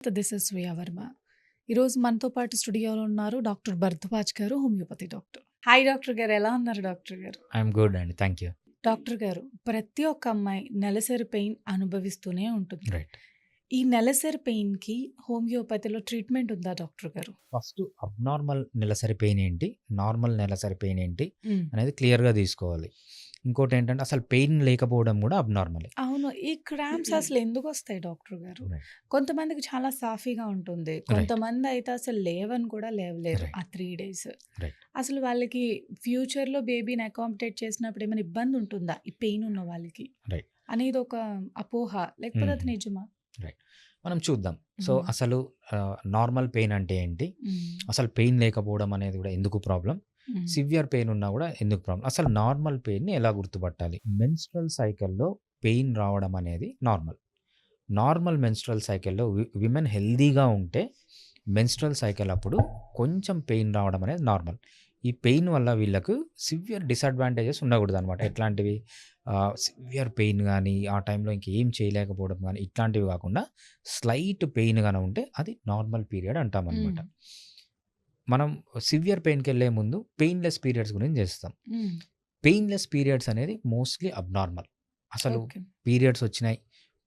This is Shreya Varma. ఈరోజు మనతో పాటు స్టూడియోలో ఉన్నారు డాక్టర్ భరద్వాజ్ గారు, హోమియోపతి డాక్టర్. హాయ్ డాక్టర్ గారు, ఎలా ఉన్నారు డాక్టర్ గారు? ఐఎమ్ గుడ్ అండి. Thank you. డాక్టర్ గారు, ప్రతి ఒక్క అమ్మాయి నెలసరి పెయిన్ అనుభవిస్తూనే ఉంటుంది. రైట్. ఈ నెలసరి పెయిన్‌కి హోమియోపతిలో ట్రీట్మెంట్ ఉందా డాక్టర్ గారు? ఫస్ట్ అబ్నార్మల్ నెలసరి పెయిన్ ఏంటి? నార్మల్ నెలసరి పెయిన్ ఏంటి? హ్మ్. అనేది క్లియర్‌గా తీసుకోవాలి. ఇంకోటేంటంటే అసలు పెయిన్ లేకపోవడం గూడా అబ్నార్మలే. అవును. ఈ క్రాంప్స్ అసలు ఎందుకొస్తాయి డాక్టర్ గారు? రైట్. కొంతమందికి చాలా సాఫీగా ఉంటుంది. రైట్. కొంతమంది అయితే అసలు లేవని కూడా లేవలేరు రైట్. ఆ 3 డేస్. రైట్. అసలు వాళ్ళకి ఫ్యూచర్‌లో బేబీని అకామిడేట్ చేసినప్పుడు ఏమైనా ఇబ్బంది ఉంటుందా? ఈ పెయిన్ ఉన్న వాళ్ళకి? రైట్. అనేది ఒక అపోహ, లేకపోతే అది హ్మ్. నిజమా? రైట్. మనం చూద్దాం. సో, హ్మ్. అసలు నార్మల్ పెయిన్ అంటే ఏంటి? హ్మ్. అసలు పెయిన్ లేకపోవడం అనేది గూడా ఎందుకు ప్రాబ్లమ్? హ్మ్. సివియర్ పెయిన్ ఉన్నా గూడా ఎందుకు ప్రాబ్లమ్? అసలు నార్మల్ పెయిన్‌ని ఎలా గుర్తుపట్టాలి? మెన్స్ట్రువల్ సైకిల్‌లో పెయిన్ రావడం అనేది నార్మల్. నార్మల్ మెన్స్ట్రువల్ సైకిల్‌లో విమెన్ హెల్తీగా ఉంటే మెన్స్ట్రువల్ సైకిల్ అప్పుడు కొంచెం పెయిన్ రావడం అనేది నార్మల్. ఈ పెయిన్ వల్ల వీళ్ళకు సివియర్ డిసడ్వాంటేజెస్ ఉండకూడదనమాట. ఎట్లాంటివి? సివియర్ పెయిన్ గానీ, ఆ టైంలో ఇంకేం చేయలేకపోవడం గానీ, ఇట్లాంటివి కాకుండా స్లైట్ పెయిన్ గాని ఉంటే అది నార్మల్ పీరియడ్ అంటామనమాట. హ్మ్. మనం సివియర్ పెయిన్‌కెళ్ళే ముందు పెయిన్‌లెస్ పీరియడ్స్ గురించి చేస్తాం. హ్మ్. పెయిన్‌లెస్ పీరియడ్స్ అనేది మోస్ట్‌లీ అబ్నార్మల్. అసలు ఓకే. పీరియడ్స్ వచ్చినాయి,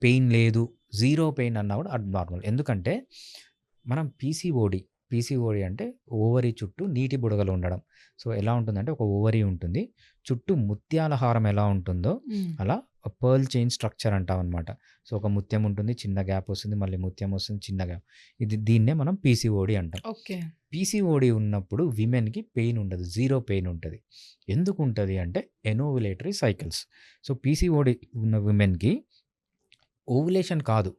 పెయిన్ లేదు, జీరో పెయిన్ అన్నా కూడా అబ్నార్మల్. ఎందుకంటే మనం పీసీఓడి అంటే ఓవరీ చుట్టూ నీటి బుడగలు ఉండడం. సో, ఎలా ఉంటుందంటే ఒక ఓవరీ ఉంటుంది. చుట్టూ ముత్యాల హారం ఎలా ఉంటుందో హ్మ్. అలా పర్ల్ చైన్ స్ట్రక్చర్ అంటామనమాట. సో, ఒక ముత్యం ఉంటుంది, చిన్న గ్యాప్ వస్తుంది, మళ్ళీ ముత్యం వస్తుంది, చిన్న గ్యాప్. దీన్నే మనం పీసీఓడి అంటాం. ఓకే. పీసీఓడి ఉన్నప్పుడు విమెన్‌కి పెయిన్ ఉండదు. జీరో పెయిన్ ఉంటది. ఎందుకుంటది అంటే ఎనోవులేటరీ సైకిల్స్. సో, పీసీఓడి ఉన్న విమెన్‌కి ఓవులేషన్ కాదు.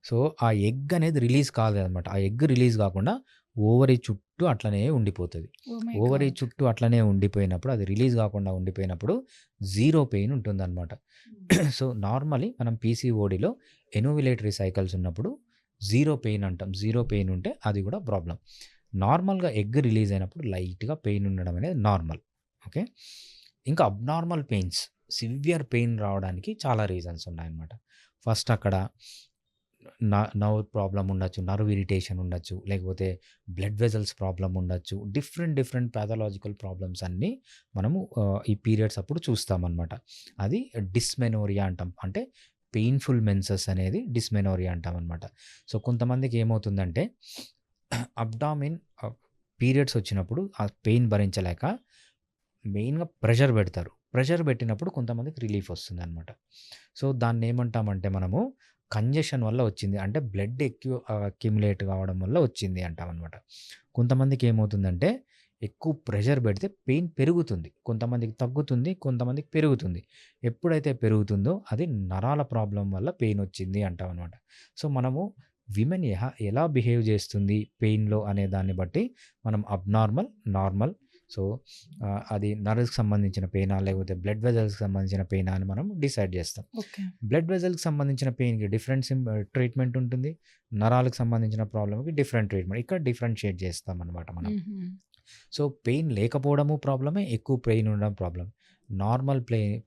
సో, ఆ ఎగ్ అనేది రిలీజ్ కాలేదనమాట. ఆ ఎగ్ రిలీజ్ గాకుండా ఓవరీ చుట్టూ అట్లనే ఉండిపోతది. Oh my ovary god! చుట్టూ అట్లనే ఉండిపోయినప్పుడు, అది రిలీజ్ గాకుండా ఉండిపోయినప్పుడు జీరో పెయిన్ ఉంటుందనమాట. సో, నార్మల్లీ మనం పీసీఓడిలో ఎనోవులేటరీ సైకిల్స్ ఉన్నప్పుడు జీరో పెయిన్ అంటాం. జీరో పెయిన్ ఉంటే అది గూడా ప్రాబ్లమ్. నార్మల్‌గా ఎగ్ రిలీజ్ అయినప్పుడు లైట్‌గా పెయిన్ ఉండడం అనేది నార్మల్. ఓకే. ఇంకా అబ్నార్మల్ పెయిన్స్, సివియర్ పెయిన్ రావడానికి చాలా రీజన్స్ ఉన్నాయన్నమాట. ఫస్ట్ అక్కడ నర్వ్ ప్రాబ్లమ్ ఉండొచ్చు, నర్వ్ ఇరిటేషన్ ఉండొచ్చు, లేకపోతే బ్లడ్ వెసల్స్ ప్రాబ్లమ్ ఉండొచ్చు. డిఫరెంట్ పాథలాజికల్ ప్రాబ్లమ్స్ అన్నీ మనము ఈ పీరియడ్స్ అప్పుడు చూస్తామన్నమాట. అది డిస్మెనోరియా అంటాం. అంటే పెయిన్‌ఫుల్ మెన్సెస్ అనేది డిస్మెనోరియా అంటామన్నమాట. సో, కొంతమందికి ఏమవుతుందంటే అబ్డామిన్ పీరియడ్స్ వచ్చినప్పుడు ఆ పెయిన్ భరించలేక మెయిన్‌గా ప్రెషర్ పెడతారు. ప్రెషర్ పెట్టినప్పుడు కొంతమందికి రిలీఫ్ వస్తుందనమాట. సో, దాన్నేమంటామంటే మనము కంజెషన్ వల్ల వచ్చింది. అంటే బ్లడ్ ఎక్కువ అక్యుములేట్ కావడం వల్ల వచ్చింది అంటామనమాట. కొంతమందికి ఏమవుతుందంటే ఎక్కువ ప్రెషర్ పెడితే పెయిన్ పెరుగుతుంది. కొంతమందికి తగ్గుతుంది, కొంతమందికి పెరుగుతుంది. ఎప్పుడైతే పెరుగుతుందో అది నరాల ప్రాబ్లమ్ వల్ల పెయిన్ వచ్చింది అంటామనమాట. సో, మనము విమెన్ ఎలా బిహేవ్ చేస్తుంది పెయిన్‌లో అనే దాన్ని బట్టి మనం అబ్నార్మల్, నార్మల్, సో, అది నర్వ్స్‌కి సంబంధించిన పెయినా? లేకపోతే బ్లడ్ వెసల్స్‌కి సంబంధించిన పెయినా? అని మనం డిసైడ్ చేస్తాం. ఓకే. బ్లడ్ వెసల్‌కి సంబంధించిన పెయిన్‌కి డిఫరెంట్ ట్రీట్మెంట్ ఉంటుంది. నరాలకు సంబంధించిన ప్రాబ్లమ్‌కి డిఫరెంట్ ట్రీట్మెంట్. ఇక్కడ డిఫరెన్షియేట్ చేస్తామనమాట మనం. హుహు. సో, పెయిన్ లేకపోవడము ప్రాబ్లమే, ఎక్కువ పెయిన్ ఉండడం ప్రాబ్లమ్. నార్మల్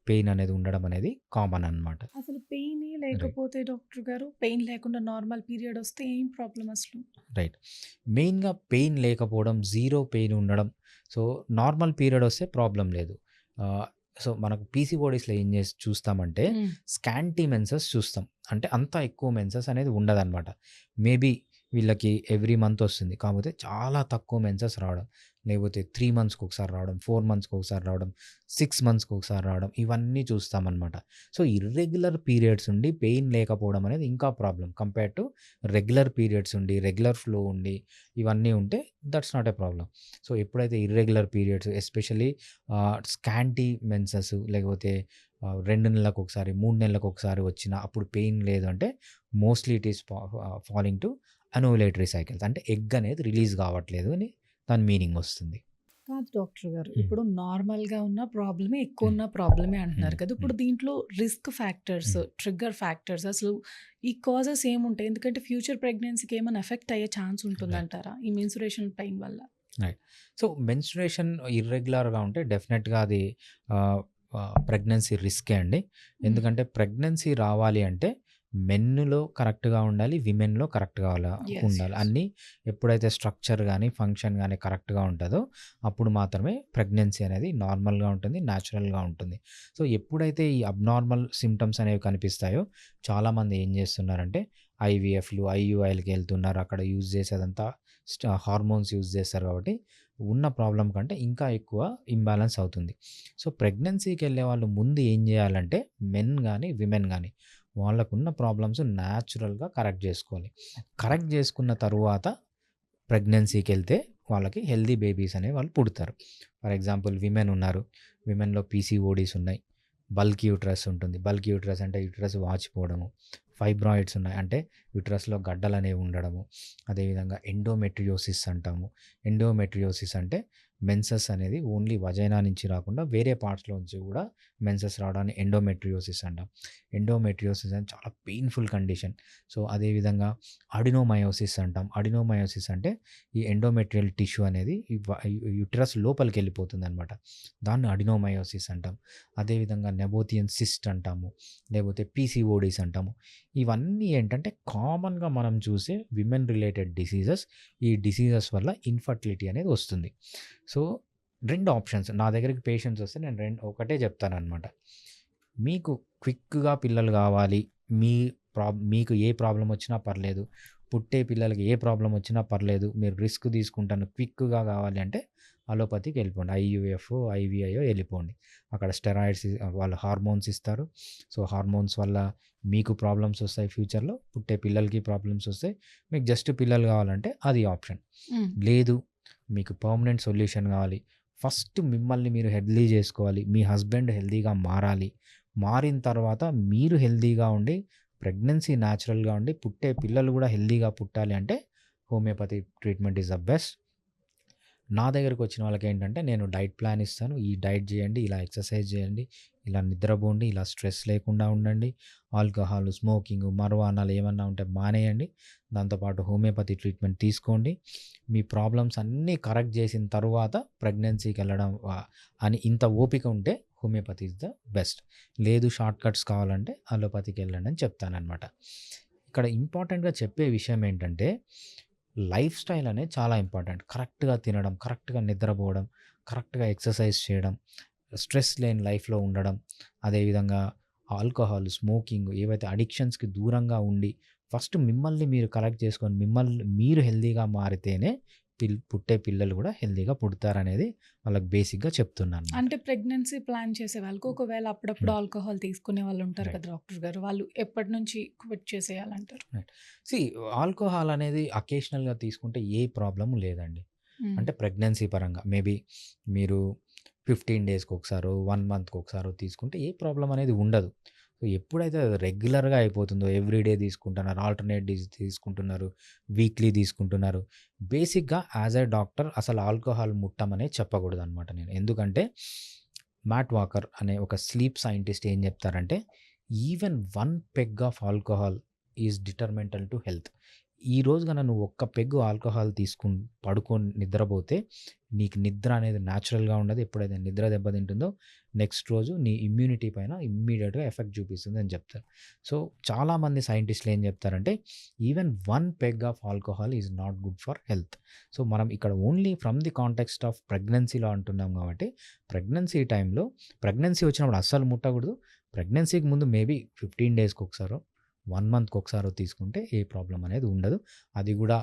పెయిన్ అనేది ఉండడం అనేది కామన్ అనమాట. అసలు పెయినే రైట్. లేకపోతే డాక్టర్ గారు, పెయిన్ లేకుండా నార్మల్ పీరియడ్ వస్తే ఏం ప్రాబ్లమ్ అసలు? రైట్. మెయిన్‌గా పెయిన్ లేకపోవడం, జీరో పెయిన్ ఉండడం. సో, నార్మల్ పీరియడ్ వస్తే ప్రాబ్లమ్ లేదు. ఆహ్, సో, మనకు పీసీఓడీస్‌లో ఏం చూస్తామంటే హ్మ్. స్కాంటీ మెన్సెస్ చూస్తాం. అంటే అంత ఎక్కువ మెన్సెస్ అనేది ఉండదనమాట. మేబీ వీళ్ళకి ఎవ్రీ మంత్ వస్తుంది. కాకపోతే చాలా తక్కువ మెన్సెస్ రావడం. లేకపోతే 3 మంత్స్‌కి ఒకసారి రావడం, 4 మంత్స్‌కి ఒకసారి రావడం, 6 మంత్స్‌కి ఒకసారి రావడం, ఇవన్నీ చూస్తామనమాట. సో, ఇర్రెగ్యులర్ పీరియడ్స్ ఉండి పెయిన్ లేకపోవడం అనేది ఇంకా problem. Compare to regular periods ఉండి, రెగ్యులర్ ఫ్లో ఉండి, ఇవన్నీ ఉంటే that's not a problem. So, ఎప్పుడైతే irregular periods especially scanty menses లేకపోతే 2 నెలలకొకసారి, 3 నెలలకొకసారి వచ్చినా అప్పుడు పెయిన్ లేదు అంటే mostly it is falling to anovulatory cycles. అంటే ఎగ్ అనేది రిలీజ్ కావట్లేదు అని దాని మీనింగ్ వస్తుంది. కాదు డాక్టర్ గారు. హ్మ్. ఇప్పుడు నార్మల్‌గా ఉన్న ప్రాబ్లమే, హ్మ్. ఎక్కువున్న ప్రాబ్లమే హ్మ్. అంటున్నారు కదా! హ్మ్. ఇప్పుడు దీంట్లో రిస్క్ ఫ్యాక్టర్స్, హ్మ్. ట్రిగ్గర్ ఫ్యాక్టర్స్ అసలు ఈ కాజెస్ ఏముంటాయి? ఎందుకంటే ఫ్యూచర్ ప్రెగ్నెన్సీకి ఏమైనా ఎఫెక్ట్ అయ్యే ఛాన్స్ రైట్. ఉంటుందంటారా? ఈ మెన్సురేషన్ పెయిన్ వల్ల? రైట్. సో, మెన్స్ట్రుయేషన్ ఇర్రెగ్యులర్‌గా ఉంటే డెఫినెట్‌గా అది ఆహ్, ప్రెగ్నెన్సీ రిస్కే అండి. హ్మ్. ఎందుకంటే ప్రెగ్నెన్సీ రావాలి అంటే మెన్‌లో కరెక్ట్‌గా ఉండాలి. విమెన్‌లో కరెక్ట్‌గా యెస్. ఉండాలి. యెస్. అన్నీ ఎప్పుడైతే స్ట్రక్చర్ గాని, ఫంక్షన్ గాని కరెక్ట్‌గా ఉంటదో అప్పుడు మాత్రమే ప్రెగ్నెన్సీ అనేది నార్మల్‌గా ఉంటుంది. న్యాచురల్‌గా ఉంటుంది. సో, ఎప్పుడైతే ఈ అబ్నార్మల్ సింప్టమ్స్ అనేవి కనిపిస్తాయో చాలామంది ఏం చేస్తున్నారంటే ఐవీఎఫ్‌లు, ఐయూఐలకి ఎళ్తున్నారు. అక్కడ యూజ్ చేసేదంతా హార్మోన్స్ యూజ్ చేస్తారు కాబట్టి ఉన్న ప్రాబ్లమ్ కంటే ఇంకా ఎక్కువ ఇంబాలెన్స్ అవుతుంది. సో, ప్రెగ్నెన్సీకెళ్ళే వాళ్ళు ముందు ఏం చేయాలంటే మెన్ గాని, విమెన్ గాని వాళ్ళకున్న ప్రాబ్లమ్స్ న్యాచురల్‌గా కరెక్ట్ జేసుకోవాలి. కరెక్ట్ జేసుకున్న తరువాత ప్రెగ్నెన్సీకెళ్తే వాళ్ళకి హెల్తీ బేబీస్ అనేవి వాళ్ళు పుడతారు. ఫర్ ఎగ్జాంపుల్ విమెన్ ఉన్నారు. విమెన్‌లో పీసీఓడీస్ ఉన్నాయి. బల్కీ యూట్రస్ ఉంటుంది. బల్కీ యూట్రస్ అంటే యూట్రస్ వాచిపోవడము. ఫైబ్రాయిడ్స్ ఉన్నాయి. అంటే యూట్రస్‌లో గడ్డలనేవి ఉండడము. అదేవిధంగా ఎండోమెట్రియోసిస్ అంటాము. ఎండోమెట్రియోసిస్ అంటే మెన్సెస్ అనేది ఓన్లీ వజైనా నుంచి రాకుండా వేరే పార్ట్స్‌లో నుంచి కూడా మెన్సెస్ రావడాన్ని ఎండోమెట్రియోసిస్ అంటాం. ఎండోమెట్రియోసిస్ అనేది చాలా పెయిన్‌ఫుల్ కండిషన్. సో, అదేవిధంగా అడినోమయోసిస్ అంటాం. అడినోమయోసిస్ అంటే ఈ ఎండోమెట్రియల్ టిష్యూ అనేది యుటరస్ లోపలికెళ్ళిపోతుందనమాట. దాన్ని అడినోమయోసిస్ అంటాం. అదేవిధంగా నెబోథియన్ సిస్ట్ అంటాము. లేకపోతే పీసీఓడీస్ అంటాము. ఇవన్నీ ఏంటంటే కామన్‌గా మనం చూసే విమెన్ రిలేటెడ్ డిసీజెస్. ఈ డిసీజెస్ వల్ల ఇన్‌ఫర్టిలిటీ అనేది వస్తుంది. సో, 2 ఆప్షన్స్ నా దగ్గరికి పేషెంట్స్ వస్తే నేను ఒకటే చెప్తాననమాట. మీకు క్విక్‌గా పిల్లలు కావాలి. మీ మీకు ఏ ప్రాబ్లమ్ వచ్చినా పర్లేదు. పుట్టే పిల్లలకి ఏ ప్రాబ్లమ్ వచ్చినా పర్లేదు. మీరు రిస్క్ తీసుకుంటాను క్విక్‌గా కావాలి అంటే అలోపతికి వెళ్ళిపోండి. ఐయూఎఫ్, ఐవీఐయో వెళ్ళిపోండి. అక్కడ స్టెరాయిడ్స్ వాళ్ళు హార్మోన్స్ ఇస్తారు. సో, హార్మోన్స్ వల్ల మీకు ప్రాబ్లమ్స్ వస్తాయి ఫ్యూచర్‌లో. పుట్టే పిల్లలకి ప్రాబ్లమ్స్ వస్తాయి. మీకు జస్ట్ పిల్లలు కావాలంటే అది ఆప్షన్. హ్మ్. లేదు మీకు పర్మనెంట్ సొల్యూషన్ కావాలి. ఫస్ట్ మిమ్మల్ని మీరు హెల్తీ చేసుకోవాలి. మీ హస్బెండ్ హెల్తీగా మారాలి. మారిన తర్వాత మీరు హెల్తీగా ఉండి ప్రెగ్నెన్సీ న్యాచురల్‌గా ఉండి పుట్టే పిల్లలు కూడా హెల్తీగా పుట్టాలి అంటే homeopathy treatment is the best. నా దగ్గరకొచ్చిన వాళ్ళకేంటంటే నేను డైట్ ప్లాన్ ఇస్తాను. ఈ డైట్ జేయండి, ఇలా ఎక్సర్సైజ్ జేయండి, ఇలా నిద్రబోండి, ఇలా స్ట్రెస్ లేకుండా ఉండండి. ఆల్కహాల్, స్మోకింగ్, మరువానాలు ఏమన్నా ఉంటే మానేయండి. దాంతోపాటు హోమియోపతి ట్రీట్మెంట్ తీసుకోండి. మీ ప్రాబ్లమ్స్ అన్నీ కరెక్ట్ జేసిన తరువాత ప్రెగ్నెన్సీకెళ్ళడం అని ఇంత ఓపిక ఉంటే హోమియోపతి ఈస్ ద బెస్ట్. లేదు షార్ట్ కట్స్ కావాలంటే అలోపతికెళ్ళండి అని చెప్తాననమాట. ఇక్కడ ఇంపార్టెంట్‌గా చెప్పే విషయం ఏంటంటే లైఫ్ స్టైల్ అనేది చాలా ఇంపార్టెంట్. కరెక్ట్‌గా తినడం, కరెక్ట్‌గా నిద్రపోవడం, కరెక్ట్‌గా ఎక్సర్సైజ్ చేయడం, స్ట్రెస్ లేని లైఫ్‌లో ఉండడం, అదేవిధంగా ఆల్కహాల్, స్మోకింగ్ ఏవైతే అడిక్షన్స్‌కి దూరంగా ఉండి ఫస్ట్ మిమ్మల్ని మీరు కరెక్ట్ చేసుకొని మిమ్మల్ని మీరు హెల్తీగా మారితేనే పుట్టే పిల్లలు కూడా హెల్తీగా పుడతారనేది వాళ్ళకి బేసిక్‌గా చెప్తున్నానన్నమాట. అంటే ప్రెగ్నెన్సీ ప్లాన్ చేసే వాళ్ళకి ఒకవేళ అప్పుడప్పుడు హ్మ్. ఆల్కహాల్ తీసుకునే వాళ్ళు ఉంటారు రైట్. కదా డాక్టర్ గారు. వాళ్ళు ఎప్పటి నుంచి క్విట్ చేసేయాలంటారు? రైట్. సీ ఆల్కహాల్ అనేది అకేషనల్‌గా తీసుకుంటే ఏ ప్రాబ్లమ్ లేదండి. హ్మ్. అంటే ప్రెగ్నెన్సీ పరంగా మేబీ మీరు 15 డేస్‌కి ఒకసారో, 1 మంత్‌కి ఒకసారో తీసుకుంటే ఏ ప్రాబ్లమ్ అనేది ఉండదు. సో, ఎప్పుడైతే అది రెగ్యులర్‌గా అయిపోతుందో ఎవ్రీడే తీసుకుంటున్నారు, ఆల్టర్‌నేట్ డేస్ తీసుకుంటున్నారు, వీక్లీ తీసుకుంటున్నారు. బేసిక్‌గా యాస్ ఎ డాక్టర్ అసలు ఆల్కహాల్ ముట్టమనే చెప్పకూడదనమాట నేను. ఎందుకంటే మ్యాట్ వాకర్ అనే ఒక స్లీప్ సైంటిస్ట్ ఏం చెప్తారంటే, even 1 peg of alcohol is detrimental to health. ఈరోజు గన నువ్వు ఒక్క పెగ్గు ఆల్కహాల్ పడుకొని నిద్రపోతే నీకు నిద్ర అనేది న్యాచురల్‌గా ఉండదు. ఎప్పుడైతే నిద్ర దెబ్బతింటుందో నెక్స్ట్ రోజు నీ ఇమ్యూనిటీ పైన ఇమ్మీడియేట్‌గా ఎఫెక్ట్ చూపిస్తుందని చెప్తారు. సో, చాలామంది సైంటిస్ట్‌లు ఏం చెప్తారంటే even 1 peg of alcohol is not good for health. So, మనం ఇక్కడ only from the context of ప్రెగ్నెన్సీలో అంటున్నాం కాబట్టి ప్రెగ్నెన్సీ టైంలో ప్రెగ్నెన్సీ వచ్చినప్పుడు అస్సలు ముట్టకూడదు. ప్రెగ్నెన్సీకి ముందు మేబీ 15 డేస్‌కి ఒకసారో, 1 మంత్‌కి ఒకసారో తీసుకుంటే ఏ ప్రాబ్లమ్ అనేది ఉండదు. అది కూడా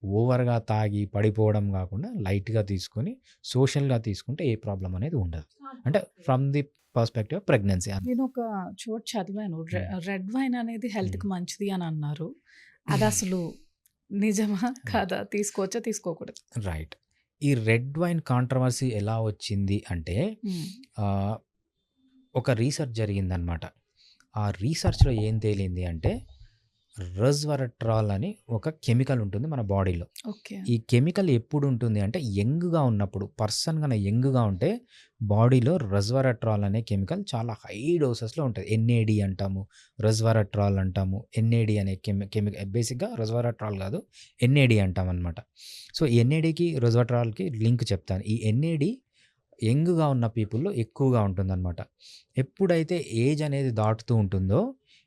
ఓవర్‌గా తాగి పడిపోవడం గాకుండా లైట్‌గా తీసుకొని సోషల్‌గా తీసుకుంటే ఏ ప్రాబ్లమ్ అనేది ఉండదు. అంటే from the perspective of pregnancy. నేను ఒక చోట చదివాను. హ్మ్. రెడ్ వైన్ అనేది హ్మ్. హెల్త్‌కి మంచిది అని అన్నారు. అదసలు నిజమా? రైట్. కాదా? తీసుకోవచ్చా? తీసుకోకూడదా? రైట్. ఈ రెడ్ వైన్ కాంట్రోవర్సీ ఎలా వచ్చింది అంటే హ్మ్. ఆహ్, ఒక రీసెర్చ్ జరిగిందనమాట. ఆ రీసెర్చ్‌లో ఏం తేలింది అంటే రెస్వెరట్రాల్ అని ఒక కెమికల్ ఉంటుంది మన బాడీలో. ఓకే. ఈ కెమికల్ ఎప్పుడు ఉంటుంది అంటే యంగ్‌గా ఉన్నప్పుడు పర్సన్ గన యంగ్‌గా ఉంటే బాడీలో రెస్వెరట్రాల్ అనే కెమికల్ చాలా హై డోసెస్‌లో ఉంటది. ఎన్ఏడీ అంటాము, రెస్వెరట్రాల్ అంటాము. ఎన్ఏడీ అనే కెమికల్ బేసిక్‌గా రెస్వెరట్రాల్ కాదు ఎన్ఏడీ అంటామనమాట. సో, ఎన్ఏడీకి రెస్వెరట్రాల్‌కి లింక్ చెప్తాను. ఈ ఎన్ఏడీ యంగ్‌గా ఉన్న పీపుల్‌లో ఎక్కువగా ఉంటుందనమాట. ఎప్పుడైతే ఏజ్ అనేది దాటుతూ ఉంటుందో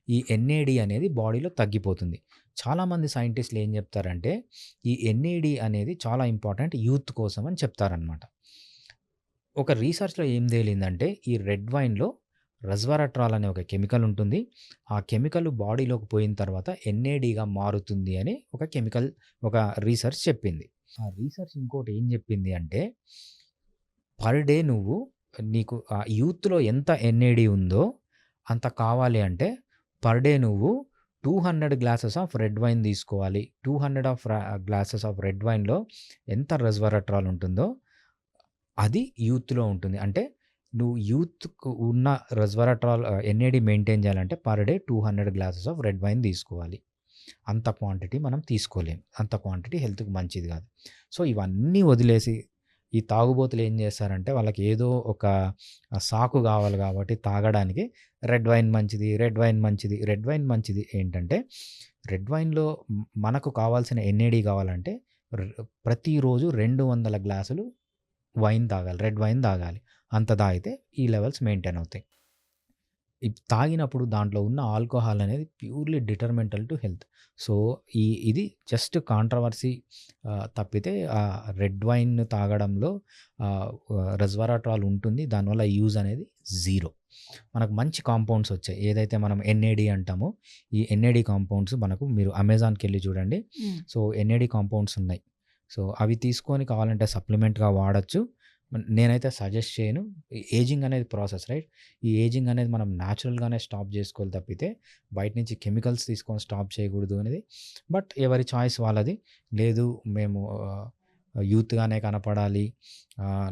ఈ ఎన్ఏడి అనేది బాడీలో తగ్గిపోతుంది. చాలామంది సైంటిస్టులు ఏం చెప్తారంటే ఈ ఎన్ఏడి అనేది చాలా ఇంపార్టెంట్ యూత్ కోసం అని చెప్తారనమాట. ఒక రీసెర్చ్‌లో ఏం తేలిందంటే ఈ రెడ్ వైన్‌లో రెస్వెరాట్రాల్ అనే ఒక కెమికల్ ఉంటుంది. ఆ కెమికల్ బాడీలోకి పోయిన తర్వాత ఎన్ఏడిగా మారుతుంది అని ఒక రీసెర్చ్ చెప్పింది. ఆ రీసెర్చ్ ఇంకోటి ఏం చెప్పింది అంటే పర్ డే నీకు ఆ యూత్‌లో ఎంత ఎన్ఏడి ఉందో అంత కావాలి అంటే పర్ డే నువ్వు 200 గ్లాసెస్ ఆఫ్ రెడ్ వైన్ తీసుకోవాలి. 200 గ్లాసెస్ ఆఫ్ రెడ్ వైన్‌లో ఎంత రెస్వెరాట్రాల్ ఉంటుందో అది యూత్‌లో ఉంటుంది. అంటే నువ్వు యూత్‌కు ఉన్న రెస్వెరాట్రాల్ ఎన్ఏడి మెయింటైన్ చేయాలంటే per day 200 glasses of red wine తీసుకోవాలి. అంత క్వాంటిటీ మనం తీసుకోలేం. అంత క్వాంటిటీ హెల్త్‌కి మంచిది కాదు. సో, ఇవన్నీ వదిలేసి ఈ తాగుబోతులు ఏం చేస్తారంటే వాళ్ళకి ఏదో ఒక సాకు కావాలి కాబట్టి తాగడానికి రెడ్ వైన్ మంచిది, రెడ్ వైన్ మంచిది, రెడ్ వైన్ మంచిది ఏంటంటే రెడ్ వైన్‌లో మనకు కావాల్సిన ఎన్ఏడి కావాలంటే ర్ ప్రతిరోజు 200 గ్లాసులు వైన్ తాగాలి. రెడ్ వైన్ తాగాలి. అంత తాగితే ఈ లెవెల్స్ మెయింటైన్ అవుతాయి. తాగినప్పుడు దాంట్లో ఉన్న ఆల్కహాల్ అనేది ప్యూర్‌లీ డిటర్మెంటల్ టు హెల్త్. సో, ఇది జస్ట్ కాంట్రవర్సీ తప్పితే రెడ్ వైన్ తాగడంలో రెస్వెరాట్రాల్ ఉంటుంది. దానివల్ల యూజ్ అనేది జీరో. మనకు మంచి కాంపౌండ్స్ వచ్చాయి. ఏదైతే మనం ఎన్ఏడి అంటామో ఈ ఎన్ఏడి కాంపౌండ్స్ మనకు మీరు అమెజాన్‌కెళ్ళి చూడండి. సో, ఎన్ఏడి కాంపౌండ్స్ ఉన్నాయి. సో, అవి తీసుకొని కావాలంటే సప్లిమెంట్‌గా వాడొచ్చు. నేనైతే సజెస్ట్ చేయను. ఏజింగ్ అనేది ప్రాసెస్ రైట్. ఈ ఏజింగ్ అనేది మనం న్యాచురల్‌గానే స్టాప్ చేసుకోవాలి తప్పితే బయట నుంచి కెమికల్స్ తీసుకొని స్టాప్ చేయకూడదు అనేది. బట్ ఎవరి చాయిస్ వాళ్ళది. లేదు మేము యూత్‌గానే కనపడాలి,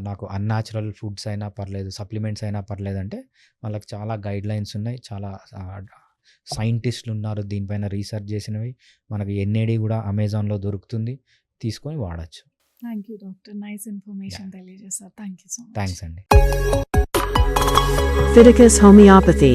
నాకు అన్‌న్యాచురల్ ఫుడ్స్ అయినా పర్లేదు, సప్లిమెంట్స్ అయినా పర్లేదంటే వాళ్ళకి చాలా గైడ్‌లైన్స్ ఉన్నాయి. చాలా సైంటిస్టులు ఉన్నారు దీనిపైన రీసెర్చ్ చేసినవి. మనకి ఎన్ఏడి కూడా అమెజాన్‌లో దొరుకుతుంది. తీసుకొని వాడొచ్చు. Thank you doctor. Nice information తెలియజేశారు. Thank you so much. Thanks అండి. Fiticus Homeopathy